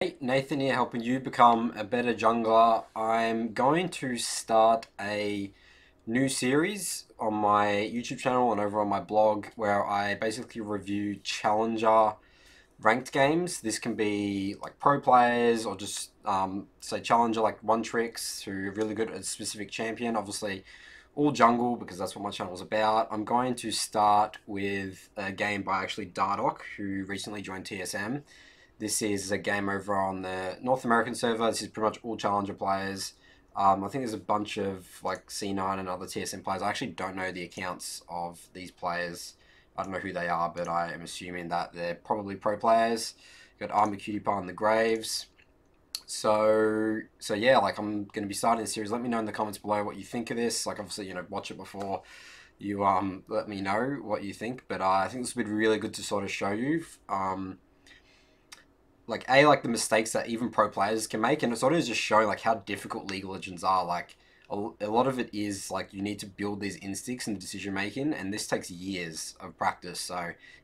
Hey, Nathan here, helping you become a better jungler. I'm going to start a new series on my YouTube channel and over on my blog where I basically review challenger ranked games. This can be like pro players or just say challenger like one tricks who are really good at a specific champion. Obviously, all jungle because that's what my channel is about. I'm going to start with a game by actually Dardoch, who recently joined TSM. This is a game over on the North American server. This is pretty much all challenger players. I think there's a bunch of like C9 and other TSM players. I actually don't know the accounts of these players. I don't know who they are, but I am assuming that they're probably pro players. Got Army Cutie Pie and the Graves. So yeah, like I'm gonna be starting this series. Let me know in the comments below what you think of this. Like obviously, watch it before you let me know what you think. But I think this would be really good to sort of show you like the mistakes that even pro players can make, and it sort of just showing like how difficult League of Legends are. Like a lot of it is like you need to build these instincts and decision making, and this takes years of practice. So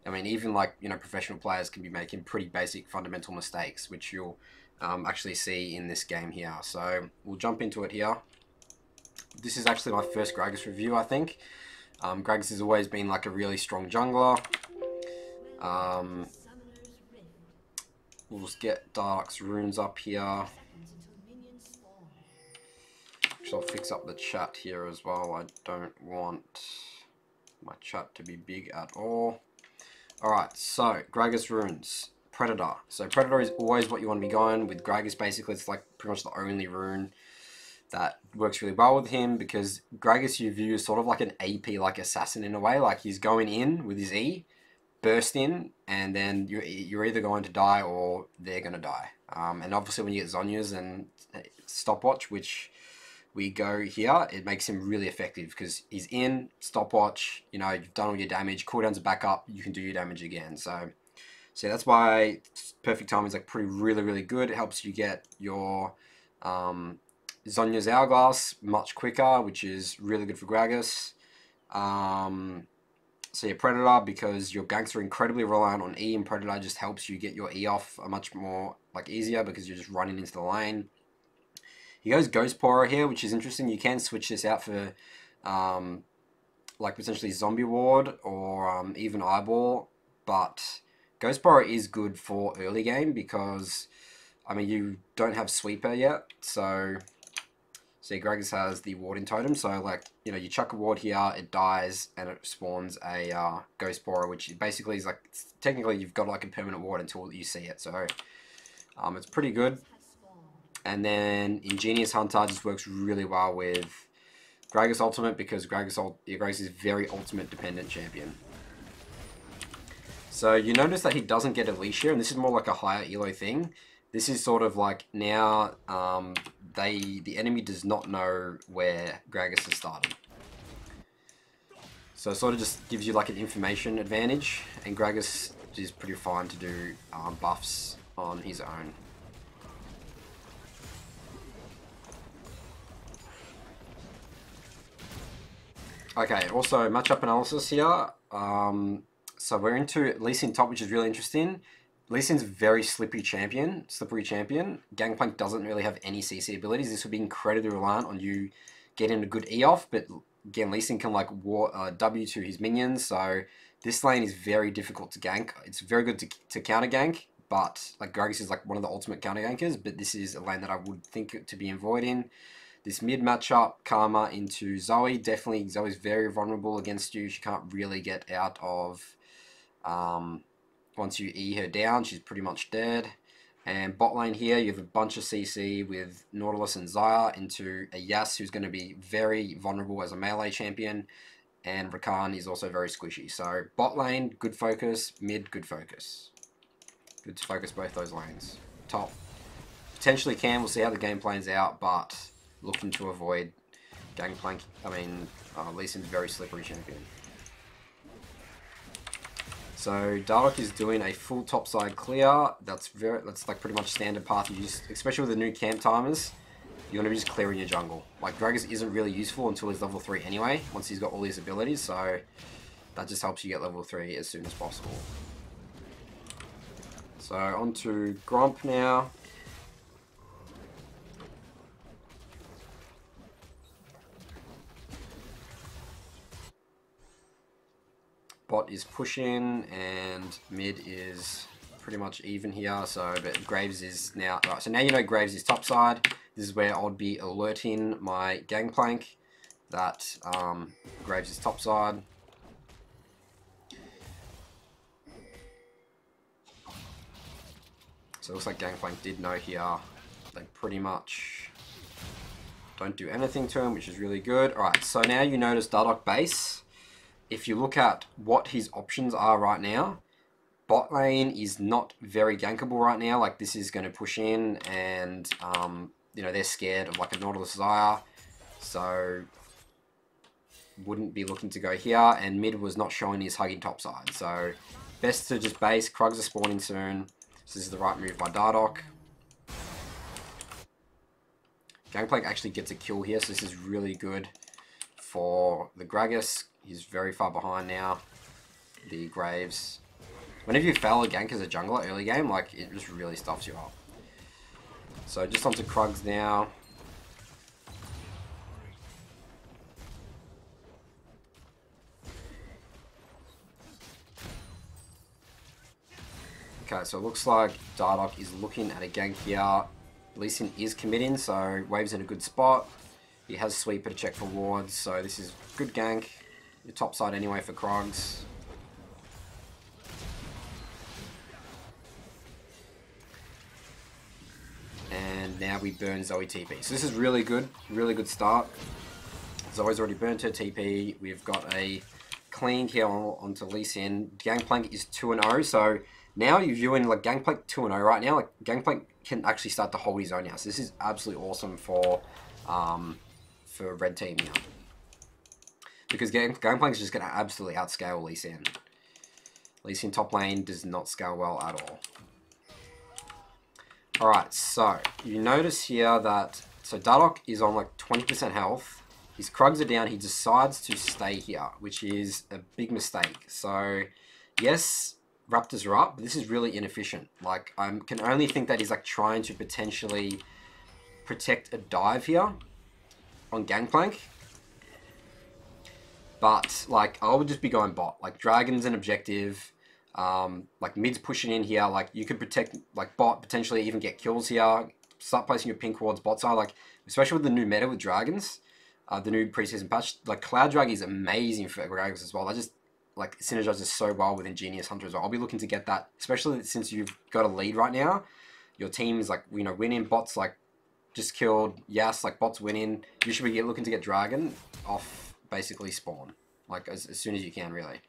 I mean, even like professional players can be making pretty basic fundamental mistakes, which you'll actually see in this game here. So we'll jump into it here. This is actually my first Gragas review, I think. Gragas has always been like a really strong jungler. We'll just get Dardoch's runes up here. So I'll fix up the chat here as well. I don't want my chat to be big at all. Alright, so Gragas runes. Predator. So Predator is always what you want to be going with Gragas. Basically, it's like pretty much the only rune that works really well with him, because Gragas you view as sort of like an AP like assassin in a way. Like he's going in with his E, burst in, and then you're either going to die or they're going to die. And obviously when you get Zhonya's and stopwatch, which we go here, it makes him really effective because he's in, stopwatch, you've done all your damage, cooldowns are back up, you can do your damage again. So that's why perfect timing is like really good. It helps you get your Zhonya's Hourglass much quicker, which is really good for Gragas. So yeah, Predator, because your ganks are incredibly reliant on E, and Predator just helps you get your E off a much more like easier because you're just running into the lane. He goes Ghost Pourer here, which is interesting. You can switch this out for like potentially Zombie Ward or even Eyeball, but Ghost Pourer is good for early game because I mean you don't have Sweeper yet, so Gragas has the warding totem, so like you chuck a ward here, it dies, and it spawns a Ghost Pourer, which basically is like technically you've got like a permanent ward until you see it. So it's pretty good. And then Ingenious Hunter just works really well with Gragas Ultimate because Gragas is very ultimate dependent champion. So you notice that he doesn't get Alicia, and this is more like a higher elo thing. This is sort of like now the enemy does not know where Gragas has started. So it sort of just gives you like an information advantage, and Gragas is pretty fine to do buffs on his own. Okay, also matchup analysis here. So we're into Lee Sin top, which is really interesting. Lee Sin's very slippery champion. Gangplank doesn't really have any CC abilities. This would be incredibly reliant on you getting a good E off, but again, Lee Sin can like W to his minions, so this lane is very difficult to gank. It's very good to counter gank, but like Gragas is like one of the ultimate counter gankers, but this is a lane that I would think to be avoiding. This mid matchup, Karma into Zoe. Definitely, Zoe's very vulnerable against you. She can't really get out of... once you E her down, she's pretty much dead. And bot lane here, you have a bunch of CC with Nautilus and Xayah into a Yas, who's going to be very vulnerable as a melee champion. And Rakan is also very squishy. So bot lane, good focus. Mid, good focus. Good to focus both those lanes. Top. Potentially can, we'll see how the game plans out, but looking to avoid Gangplank. Lee Sin's very slippery champion. So Dardoch is doing a full topside clear. That's like pretty much standard path you use, especially with the new camp timers. You want to be just clearing your jungle. Like Gragas isn't really useful until he's level 3 anyway, once he's got all his abilities, so that just helps you get level 3 as soon as possible. So on to Gromp now. bot is pushing and mid is pretty much even here. So, but Graves is now, right, so now you know Graves is topside. This is where I'll be alerting my Gangplank that Graves is topside. So it looks like Gangplank did know here. They pretty much don't do anything to him, which is really good. Alright, so now you notice Dardoch base. If you look at what his options are right now, bot lane is not very gankable right now. Like, this is going to push in and, you know, they're scared of like a Nautilus Zaya. So, wouldn't be looking to go here. And mid was not showing his hugging topside. So, best to just base. Krugs are spawning soon. So this is the right move by Dardoch. Gangplank actually gets a kill here, so this is really good for the Gragas. He's very far behind now. The Graves. Whenever you fail a gank as a jungler early game, like, it just really stuffs you up. So just onto Krugs now. Okay, so it looks like Dardoch is looking at a gank here. Lee Sin is committing, so Wave's in a good spot. He has Sweeper to check for wards, so this is good gank. Your top side anyway for Krugs. And now we burn Zoe TP. So this is really good start. Zoe's already burnt her TP. We've got a clean here onto Lee Sin. Gangplank is 2-0, so now you're viewing like Gangplank 2-0 right now. Like, Gangplank can actually start to hold his own now. So this is absolutely awesome for red team now. Because Gangplank is just going to absolutely outscale Lee Sin. Lee Sin top lane does not scale well at all. Alright, so you notice here that, so Dardoch is on like 20% health. His Krugs are down. He decides to stay here, which is a big mistake. So, yes, Raptors are up, but this is really inefficient. Like, I can only think that he's like trying to potentially protect a dive here on Gangplank. But, like, I would just be going bot. Like, Dragon's an objective. Like, mid's pushing in here. Like, you could protect, like, bot, potentially even get kills here. Start placing your pink wards bot side. Like, especially with the new meta with Dragons, the new preseason patch. Like, Cloud Drag is amazing for Gragas as well. That just, like, synergizes so well with Ingenious Hunter as well. I'll be looking to get that, especially since you've got a lead right now. Your team is, like, you know, winning. Bots, like, just killed Yas. Like, bots winning. You should be looking to get Dragon off, basically, spawn. Like, as soon as you can, really.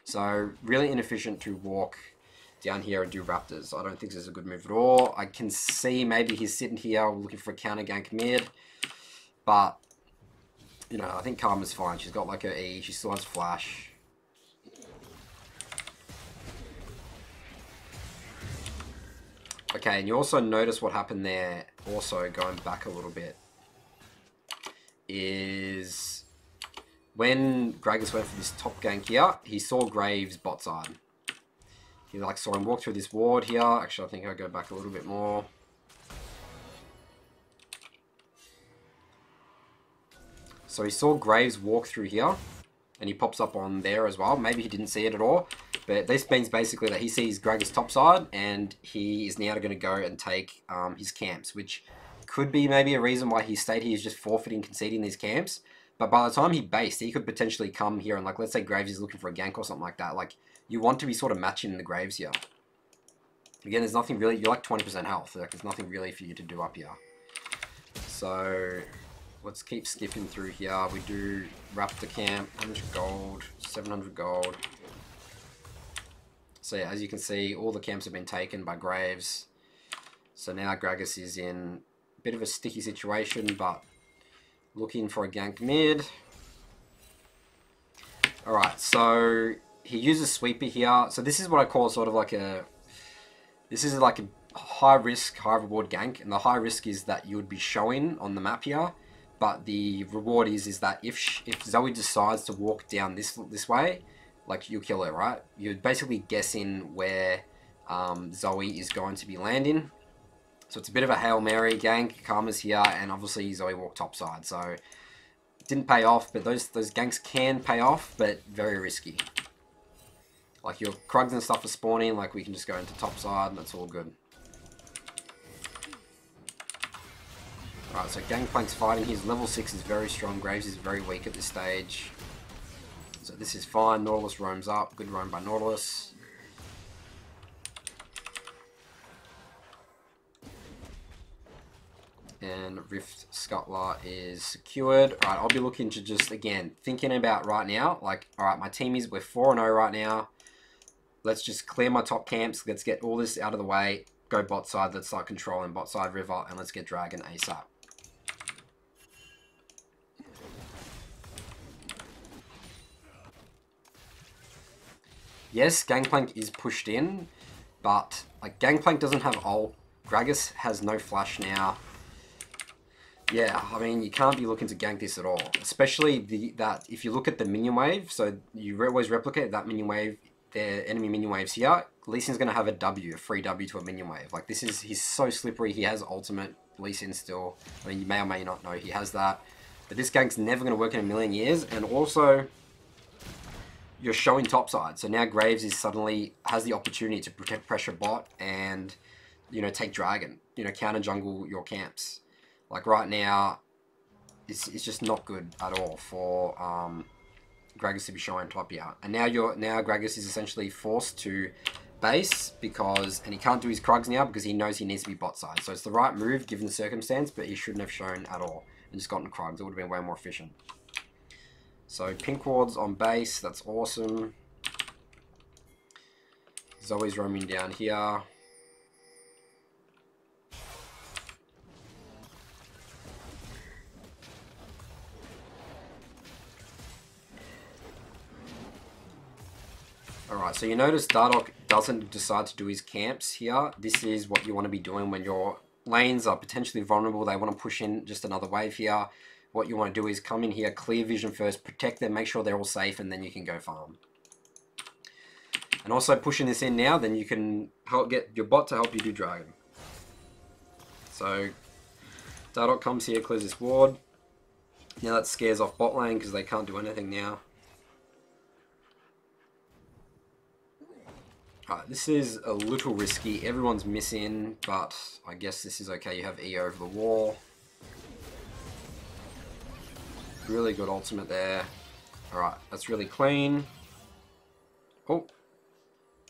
So, really inefficient to walk down here and do Raptors. I don't think this is a good move at all. I can see maybe he's sitting here looking for a counter gank mid. But, you know, I think Karma's fine. She's got, like, her E. She still has flash. Okay, and you also notice what happened there, also going back a little bit, is when Gragas went for this top gank here, he saw Graves bot side. He like saw him walk through this ward here. Actually, I think I'll go back a little bit more. So he saw Graves walk through here, and he pops up on there as well. Maybe he didn't see it at all. But this means basically that he sees Gragas topside, and he is now going to go and take his camps, which could be maybe a reason why he stayed here. He's just forfeiting, conceding these camps. But by the time he based, he could potentially come here and, like, let's say Graves is looking for a gank or something like that. Like, you want to be sort of matching the Graves here. Again, there's nothing really, you're like 20% health. Like, there's nothing really for you to do up here. So, let's keep skipping through here. We do Raptor camp, 100 gold, 700 gold. So yeah, as you can see, all the camps have been taken by Graves. So now Gragas is in a bit of a sticky situation, but looking for a gank mid. Alright, so he uses Sweeper here. So this is what I call sort of like a... This is like a high risk, high reward gank. And the high risk is that you would be showing on the map here. But the reward is that if Zoe decides to walk down this way, like, you kill her, right? You're basically guessing where Zoe is going to be landing. So it's a bit of a Hail Mary gank. Karma's here, and obviously Zoe walked topside. So it didn't pay off, but those ganks can pay off, but very risky. Like your Krugs and stuff are spawning, like we can just go into top side and that's all good. Alright, so Gangplank's fighting. His level 6 is very strong. Graves is very weak at this stage. So this is fine. Nautilus roams up. Good roam by Nautilus. And Rift Scuttler is secured. Alright, I'll be looking to just, again, thinking about right now. Like, alright, my team is, we're 4-0 right now. Let's just clear my top camps. Let's get all this out of the way. Go bot side. Let's start controlling bot side river. And let's get Dragon ASAP. Yes, Gangplank is pushed in, but like Gangplank doesn't have ult. Gragas has no flash now. Yeah, I mean, you can't be looking to gank this at all. Especially that if you look at the minion wave, so you always replicate that minion wave, their enemy minion waves here, Lee Sin's going to have a W, a free W to a minion wave. Like this is, he's so slippery, he has ultimate Lee Sin still. I mean, you may or may not know he has that. But this gank's never going to work in a million years, and also you're showing topside. So now Graves is suddenly has the opportunity to protect pressure bot and, you know, take Dragon, you know, counter jungle your camps. Like right now, it's just not good at all for Gragas to be showing top here. And now Gragas is essentially forced to base because, and he can't do his Krugs now because he knows he needs to be bot side. So it's the right move given the circumstance, but he shouldn't have shown at all and just gotten Krugs. It would have been way more efficient. So pink wards on base, that's awesome. Zoe's roaming down here. Alright, so you notice Dardoch doesn't decide to do his camps here. This is what you want to be doing when your lanes are potentially vulnerable. They want to push in just another wave here. What you want to do is come in here, clear vision first, protect them, make sure they're all safe, and then you can go farm. And also pushing this in now, then you can help get your bot to help you do Dragon. So Dardoch comes here, clears this ward. Now that scares off bot lane because they can't do anything now. Alright, this is a little risky. Everyone's missing, but I guess this is okay. You have E over the wall. Really good ultimate there. Alright, that's really clean. Oh.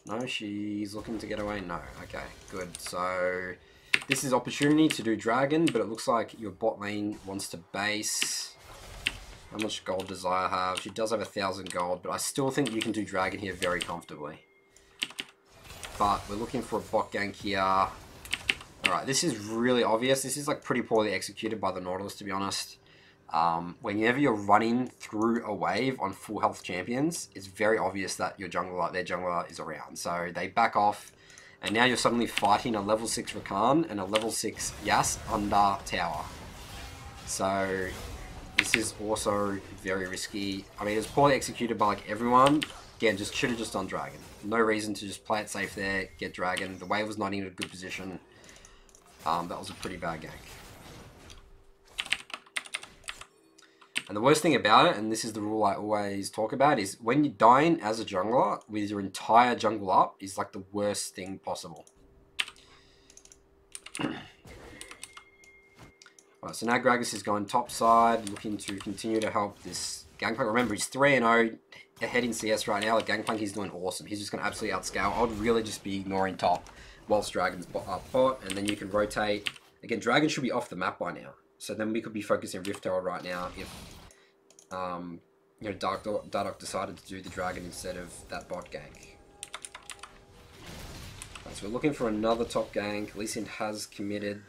No, she's looking to get away. No. Okay, good. So this is opportunity to do Dragon, but it looks like your bot lane wants to base. How much gold does Zaya have? She does have 1,000 gold, but I still think you can do Dragon here very comfortably. But we're looking for a bot gank here. Alright, this is really obvious. This is like pretty poorly executed by the Nautilus, to be honest. Whenever you're running through a wave on full health champions, it's very obvious that your jungler, their jungler is around. So they back off, and now you're suddenly fighting a level 6 Rakan and a level 6 Yas under tower. So this is also very risky. I mean, it's poorly executed by like everyone. Again, just should have just done Dragon. No reason to just play it safe there, get Dragon. The wave was not in a good position. That was a pretty bad gank. And the worst thing about it, and this is the rule I always talk about, is when you're dying as a jungler with your entire jungle up is like the worst thing possible. Alright, so now Gragas is going top side, looking to continue to help this Gangplank. Remember, he's 3-0 ahead in CS right now. The Gangplank is doing awesome. He's just going to absolutely outscale. I would really just be ignoring top whilst Dragon's up bot, and then you can rotate. Again, Dragon should be off the map by now. So then we could be focusing Rift Herald right now if you know, Dardoch decided to do the Dragon instead of that bot gank. Right, so we're looking for another top gank. Lee Sin has committed.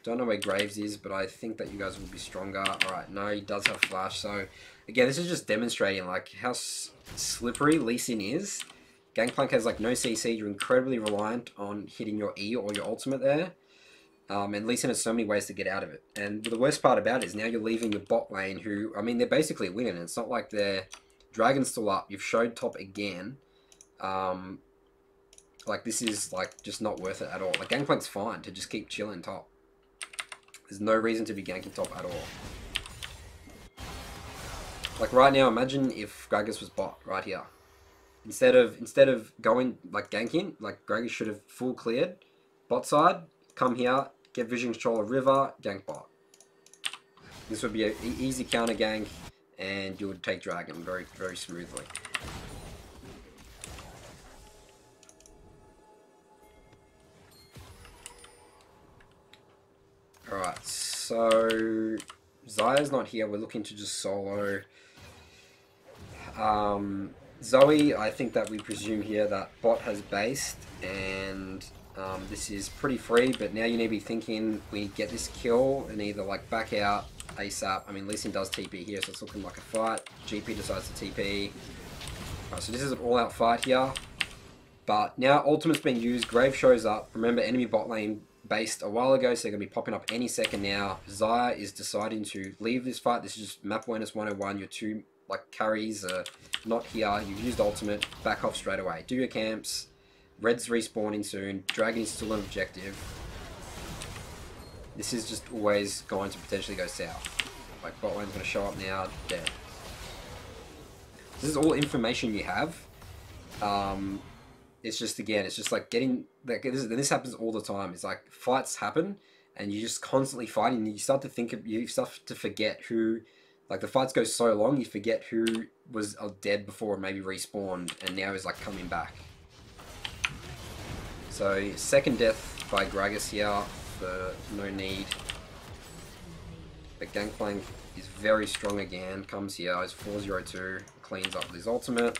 Don't know where Graves is, but I think that you guys will be stronger. Alright, no, he does have flash. So, again, this is just demonstrating like how slippery Lee Sin is. Gangplank has like no CC. You're incredibly reliant on hitting your E or your ultimate there. And Lee Sin has so many ways to get out of it. And the worst part about it is now you're leaving your bot lane who, I mean, they're basically winning. It's not like their Dragon's still up. You've showed top again. Like, this is, like, just not worth it at all. Like, Gangplank's fine to just keep chilling top. There's no reason to be ganking top at all. Like, right now, imagine if Gragas was bot right here. Instead of going like ganking, like Gragas should have full cleared bot side, come here, get vision control of river, gank bot. This would be an easy counter gank, and you would take dragon very, very smoothly. Alright, so Zaya's not here, we're looking to just solo. Zoe, I think that we presume here that bot has based, and this is pretty free, but now you need to be thinking we get this kill and either like back out ASAP. I mean, Lee Sin does TP here, so it's looking like a fight. GP decides to TP. Alright, so this is an all-out fight here. But now Ultimate's been used, Grave shows up. Remember, enemy bot lane based a while ago, so they're going to be popping up any second now. Zaya is deciding to leave this fight. This is just map awareness 101. Your two like carries are not here. You've used Ultimate, back off straight away. Do your camps. Red's respawning soon. Dragon is still an objective. This is just always going to potentially go south. Like, bot lane's going to show up now, dead. This is all information you have. It's just, again, it's just like getting, like, this happens all the time. It's like, fights happen, and you're just constantly fighting, and you start to think of, you start to forget who, like, the fights go so long, you forget who was dead before and maybe respawned, and now is, like, coming back. So, second death by Gragas here, for no need. But Gangplank is very strong again, comes here, is 402, cleans up with his ultimate.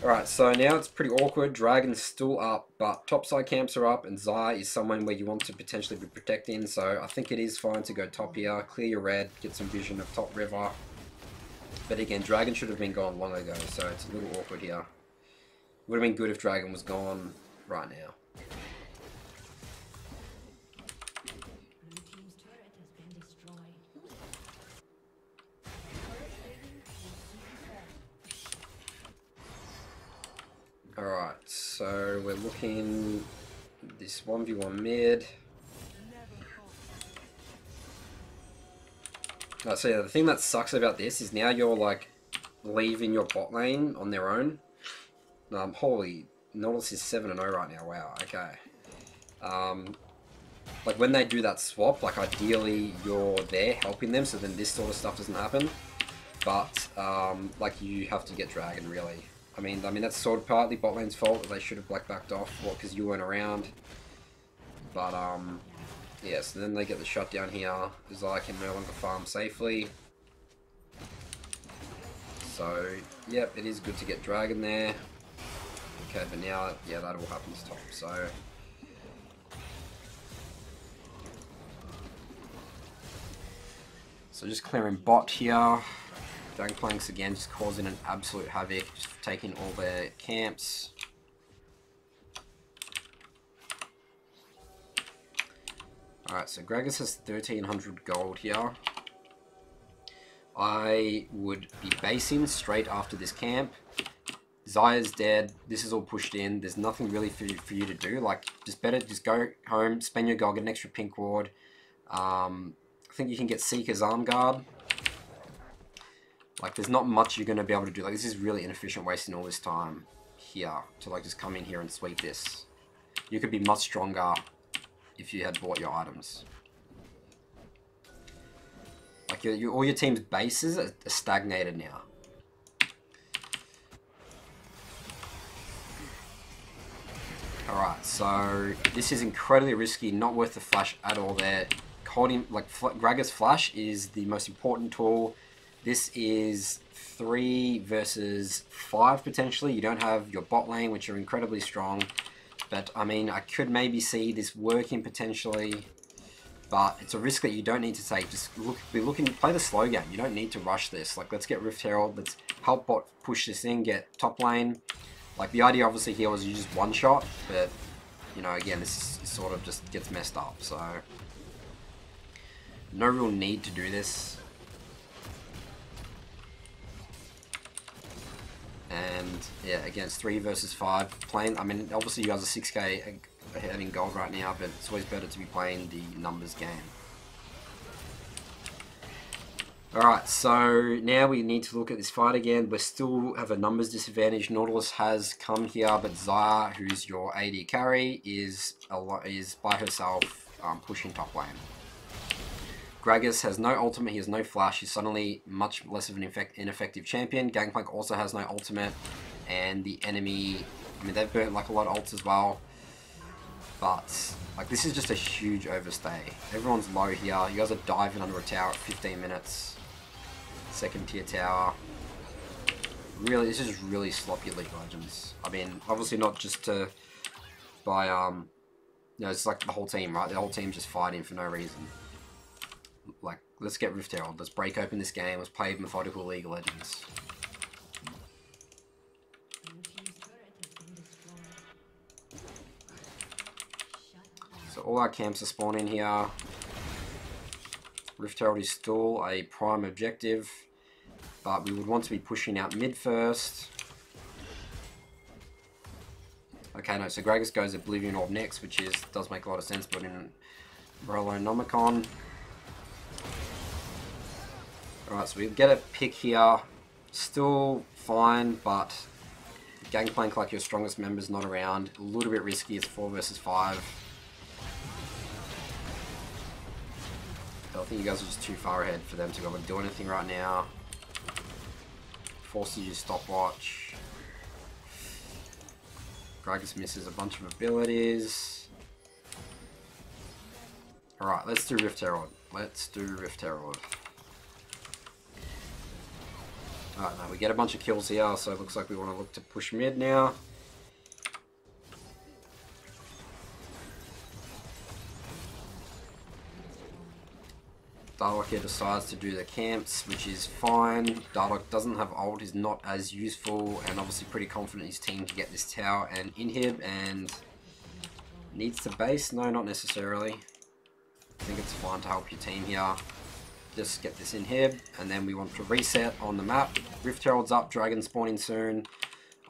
Alright, so now it's pretty awkward. Dragon's still up, but topside camps are up, and Zaya is someone where you want to potentially be protecting, so I think it is fine to go top here, clear your red, get some vision of top river. But again, Dragon should have been gone long ago, so it's a little awkward here. Would have been good if Dragon was gone right now. Alright, so we're looking this 1v1 mid. So yeah, the thing that sucks about this is now you're like leaving your bot lane on their own. Holy, Nautilus is 7-0 right now, wow, okay. Like when they do that swap, like ideally you're there helping them, so then this sort of stuff doesn't happen. But like you have to get Dragon really. I mean that's sort of partly bot lane's fault. They should have backed off, well, because you weren't around. But yeah, so then they get the shutdown here. Zaya can no longer farm safely. So yep, it is good to get Dragon there. Okay, but now yeah, that all happens top. So just clearing bot here. Gangplanks again, just causing an absolute havoc, just taking all their camps. Alright, so Gragas has 1300 gold here. I would be basing straight after this camp. Zaya's dead, this is all pushed in, there's nothing really for you to do. Like, just go home, spend your gold, get an extra pink ward. I think you can get Seeker's Arm Guard. Like, there's not much you're going to be able to do. Like, this is really inefficient, wasting all this time here to, like, just come in here and sweep this. You could be much stronger if you had bought your items. Like, all your team's bases are stagnated now. Alright, so this is incredibly risky, not worth the flash at all there. Holding, like, Gragas flash is the most important tool. This is 3 versus 5 potentially. You don't have your bot lane, which are incredibly strong. But, I mean, I could maybe see this working potentially. But it's a risk that you don't need to take. Just play the slow game. You don't need to rush this. Like, let's get Rift Herald. Let's help bot push this in, get top lane. Like, the idea obviously here was you just one shot. But, you know, again, this is sort of just gets messed up. So, no real need to do this. And yeah, again, it's 3 versus 5. Playing, I mean, obviously you guys are 6k ahead in gold right now, but it's always better to be playing the numbers game. Alright, so now we need to look at this fight again. We still have a numbers disadvantage. Nautilus has come here, but Xayah, who's your AD carry, is by herself pushing top lane. Gragas has no ultimate, he has no flash, he's suddenly much less of an ineffective champion. Gangplank also has no ultimate, and the enemy, I mean, they've burnt like a lot of ults as well. But, like, this is just a huge overstay. Everyone's low here. You guys are diving under a tower at 15 minutes. Second tier tower. Really, this is really sloppy League of Legends. I mean, obviously not just by, you know, it's like the whole team, right? The whole team's just fighting for no reason. Like, let's get Rift Herald. Let's break open this game. Let's play methodical League of Legends. So all our camps are spawning here. Rift Herald is still a prime objective, but we would want to be pushing out mid first. Okay, no, so Gragas goes Oblivion Orb next, which does make a lot of sense, but in Rolonomicon. Alright, so we get a pick here. Still fine, but Gangplank, like your strongest member's not around. A little bit risky, it's 4 versus 5. I think you guys are just too far ahead for them to be able to do anything right now. Forces you stopwatch. Gragas misses a bunch of abilities. Alright, let's do Rift Herald. Let's do Rift Herald. Alright, now we get a bunch of kills here, so it looks like we want to look to push mid now. Dardoch here decides to do the camps, which is fine. Dardoch doesn't have ult, is not as useful, and obviously pretty confident in his team to get this tower and inhib, and needs to base? No, not necessarily. I think it's fine to help your team here. Just get this inhib, and then we want to reset on the map. Rift Herald's up, Dragon spawning soon.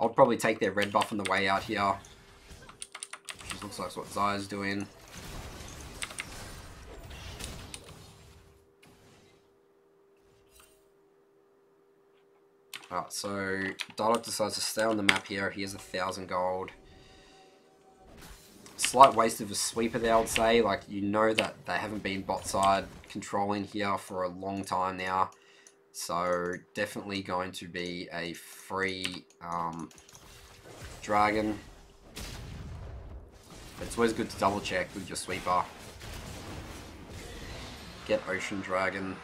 I'll probably take their red buff on the way out here, which looks like what Xayah's doing. Alright, so Dardoch decides to stay on the map here. He has 1,000 gold. Slight waste of a sweeper there, I would say. Like, you know that they haven't been bot side controlling here for a long time now. So, definitely going to be a free dragon. But it's always good to double check with your sweeper. Get Ocean Dragon.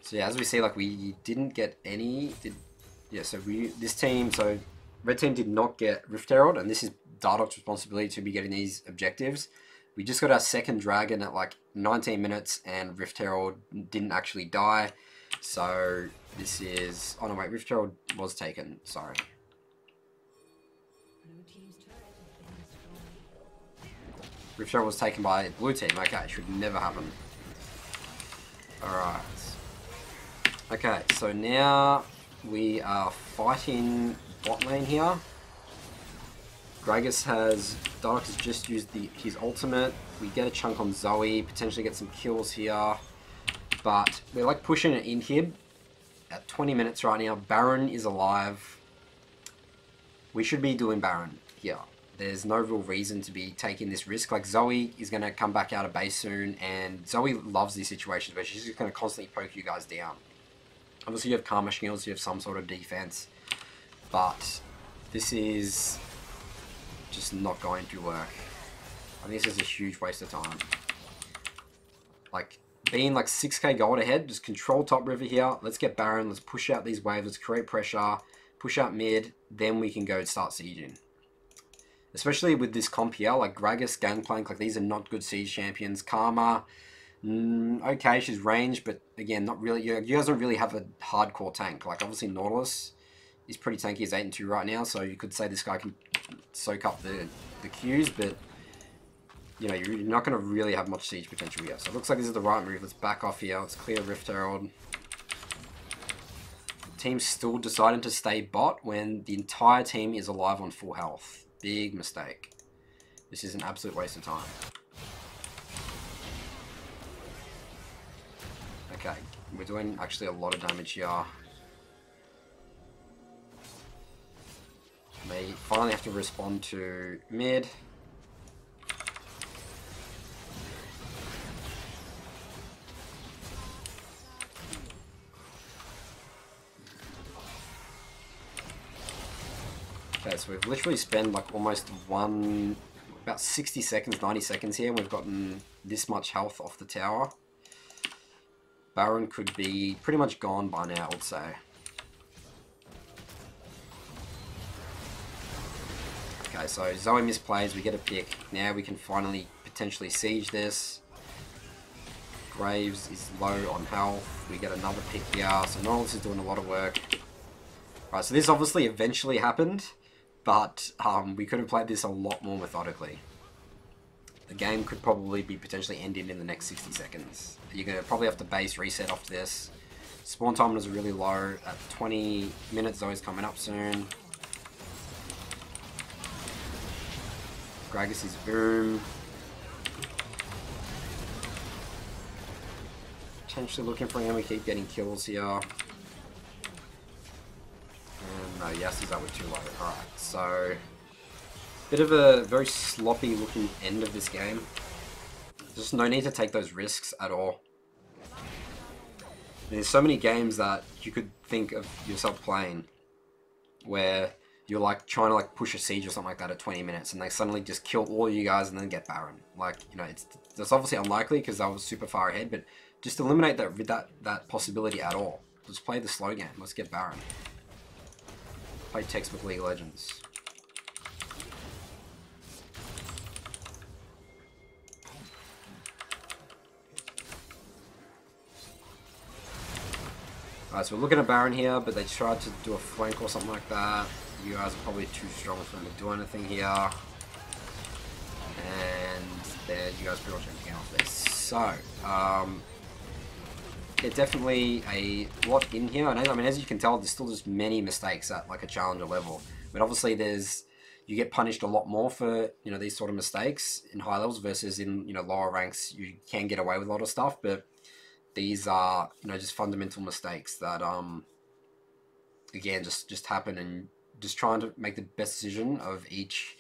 So yeah, as we see, like, we didn't get any, this team, so red team did not get Rift Herald, and this is Dardoch's responsibility to be getting these objectives. We just got our second dragon at like 19 minutes, and Rift Herald didn't actually die. So this is, oh no wait, Rift Herald was taken, sorry. Rift Herald was taken by blue team, okay, it should never happen. Alright. Okay, so now we are fighting bot lane here. Gragas Dardoch has just used his ultimate. We get a chunk on Zoe, potentially get some kills here. But we're like pushing an inhib at 20 minutes right now. Baron is alive. We should be doing Baron here. There's no real reason to be taking this risk. Like, Zoe is going to come back out of base soon, and Zoe loves these situations where she's just going to constantly poke you guys down. Obviously, you have Karma Shields, you have some sort of defense, but this is just not going to work. I think this is a huge waste of time. Like, being like 6k gold ahead, just control top river here. Let's get Baron, let's push out these waves, let's create pressure, push out mid, then we can go start sieging. Especially with this comp here, like Gragas, Gangplank, like these are not good siege champions. Karma, okay, she's ranged, but again, not really. You guys don't really have a hardcore tank. Like, obviously Nautilus is pretty tanky, he's 8-2 right now, so you could say this guy can soak up the Qs, but you know, you're not going to really have much siege potential here. So it looks like this is the right move. Let's back off here. Let's clear Rift Herald. team's still deciding to stay bot when the entire team is alive on full health. Big mistake. This is an absolute waste of time. Okay, we're doing actually a lot of damage here. May finally have to respond to mid. Okay, so we've literally spent like almost about 60 seconds, 90 seconds here. We've gotten this much health off the tower. Baron could be pretty much gone by now, I would say. Okay, so Zoe misplays, we get a pick. Now we can finally potentially siege this. Graves is low on health. We get another pick here. So Norris is doing a lot of work. Right, so this obviously eventually happened, but we could have played this a lot more methodically. The game could probably be potentially ending in the next 60 seconds. You're going to probably have to base reset after this. Spawn time is really low. At 20 minutes, Zoe's coming up soon. Gragas is boom. Potentially looking for him. We keep getting kills here. And no, Yassi's up with too low. Alright, so bit of a very sloppy looking end of this game. Just no need to take those risks at all. There's so many games that you could think of yourself playing where you're like trying to like push a siege or something like that at 20 minutes and they suddenly just kill all you guys and then get Baron. Like, you know, that's obviously unlikely because I was super far ahead, but just eliminate that possibility at all. Just play the slow game. Let's get Baron. Play textbook League of Legends. Alright, so we're looking at Baron here, but they tried to do a flank or something like that. You guys are probably too strong for them to do anything here. And there, you guys pretty much everything off this. So, yeah, definitely a lot in here. I mean, as you can tell, there's still just many mistakes at like a challenger level. But obviously you get punished a lot more for, you know, these sort of mistakes in high levels versus in, you know, lower ranks. You can get away with a lot of stuff, but these are, you know, just fundamental mistakes that, again, just happen, and just trying to make the best decision of each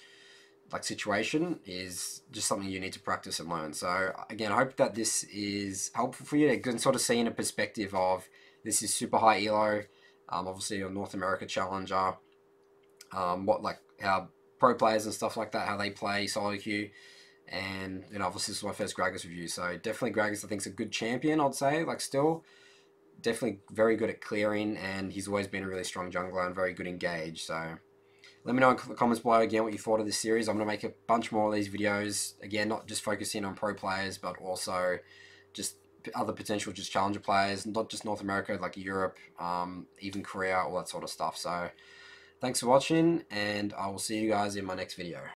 like situation is just something you need to practice and learn. So again, I hope that this is helpful for you. You can sort of see in a perspective of this is super high elo, obviously a North America challenger, what like how pro players and stuff like that, how they play solo queue. And you know, obviously this is my first Gragas review, so definitely Gragas I think is a good champion, I'd say. Like, still definitely very good at clearing, and he's always been a really strong jungler and very good engage. So let me know in the comments below again what you thought of this series. I'm going to make a bunch more of these videos, again, not just focusing on pro players, but also just other potential just challenger players, not just North America, like Europe, even Korea, all that sort of stuff. So thanks for watching, and I will see you guys in my next video.